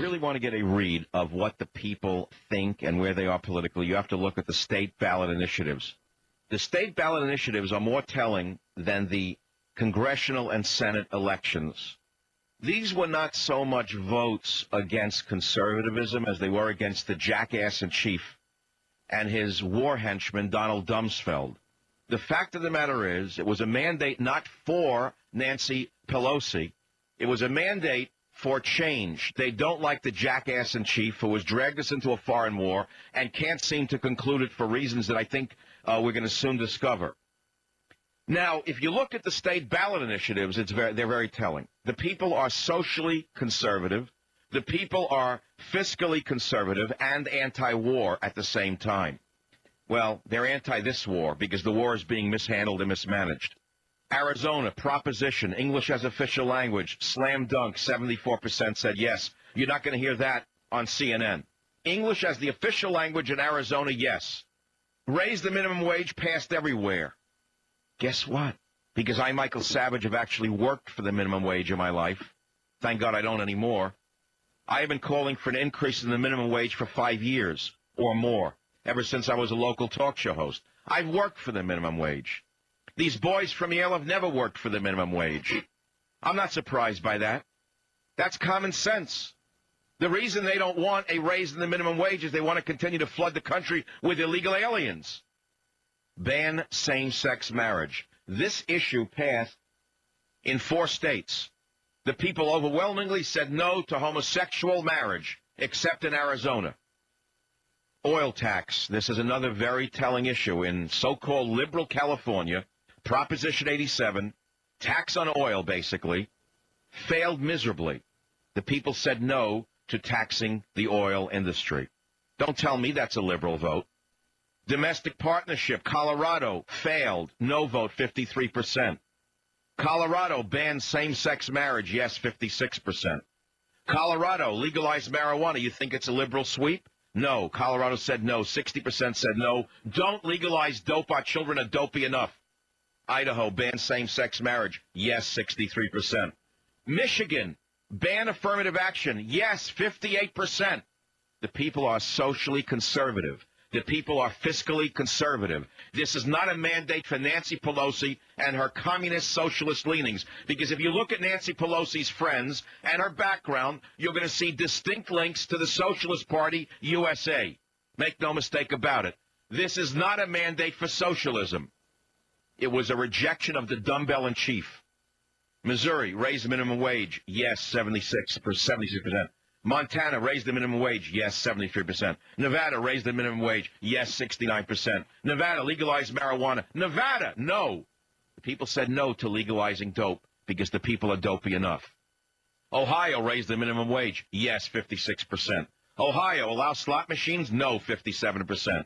really want to get a read of what the people think and where they are politically, you have to look at the state ballot initiatives. The state ballot initiatives are more telling than the congressional and Senate elections. These were not so much votes against conservatism as they were against the jackass in chief and his war henchman, Donald Rumsfeld. The fact of the matter is, it was a mandate not for Nancy Pelosi. It was a mandate for change. They don't like the jackass in chief who has dragged us into a foreign war and can't seem to conclude it for reasons that I think we're going to soon discover. Now, if you look at the state ballot initiatives, they're very telling. The people are socially conservative. The people are fiscally conservative and anti-war at the same time. Well, they're anti-this war because the war is being mishandled and mismanaged. Arizona, proposition, English as official language, slam dunk, 74% said yes. You're not going to hear that on CNN. English as the official language in Arizona, yes. Raise the minimum wage, passed everywhere. Guess what? Because I, Michael Savage, have actually worked for the minimum wage in my life. Thank God I don't anymore. I have been calling for an increase in the minimum wage for 5 years or more, ever since I was a local talk show host. I've worked for the minimum wage. These boys from Yale have never worked for the minimum wage. I'm not surprised by that. That's common sense. The reason they don't want a raise in the minimum wage is they want to continue to flood the country with illegal aliens. Ban same-sex marriage. This issue passed in 4 states. The people overwhelmingly said no to homosexual marriage, except in Arizona. Oil tax. This is another very telling issue. In so-called liberal California, Proposition 87, tax on oil, basically, failed miserably. The people said no to taxing the oil industry. Don't tell me that's a liberal vote. Domestic partnership, Colorado, failed. No vote, 53%. Colorado banned same-sex marriage. Yes, 56%. Colorado legalized marijuana. You think it's a liberal sweep? No. Colorado said no. 60% said no. Don't legalize dope. Our children are dopey enough. Idaho banned same-sex marriage. Yes, 63%. Michigan ban affirmative action. Yes, 58%. The people are socially conservative. The people are fiscally conservative. This is not a mandate for Nancy Pelosi and her communist socialist leanings. Because if you look at Nancy Pelosi's friends and her background, you're going to see distinct links to the Socialist Party USA. Make no mistake about it. This is not a mandate for socialism. It was a rejection of the dumbbell in chief. Missouri raised the minimum wage. Yes, 76%. Montana raised the minimum wage. Yes, 73%. Nevada raised the minimum wage. Yes, 69%. Nevada legalized marijuana. Nevada, no. The people said no to legalizing dope because the people are dopey enough. Ohio raised the minimum wage. Yes, 56%. Ohio allow slot machines? No, 57%.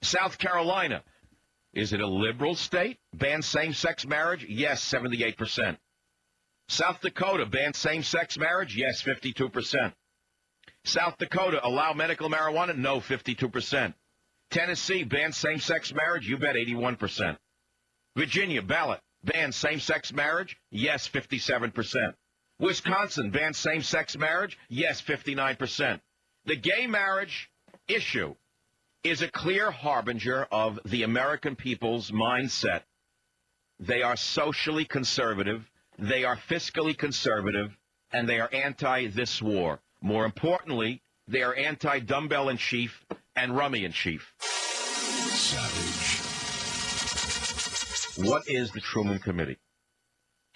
South Carolina, is it a liberal state? Ban same-sex marriage? Yes, 78%. South Dakota, ban same-sex marriage? Yes, 52%. South Dakota, allow medical marijuana? No, 52%. Tennessee, ban same-sex marriage? You bet, 81%. Virginia, ballot, ban same-sex marriage? Yes, 57%. Wisconsin, ban same-sex marriage? Yes, 59%. The gay marriage issue is a clear harbinger of the American people's mindset. They are socially conservative. They are fiscally conservative, and they are anti this war. More importantly, they are anti-dumbbell-in-chief and rummy-in-chief. Savage. What is the Truman Committee?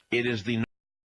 It is the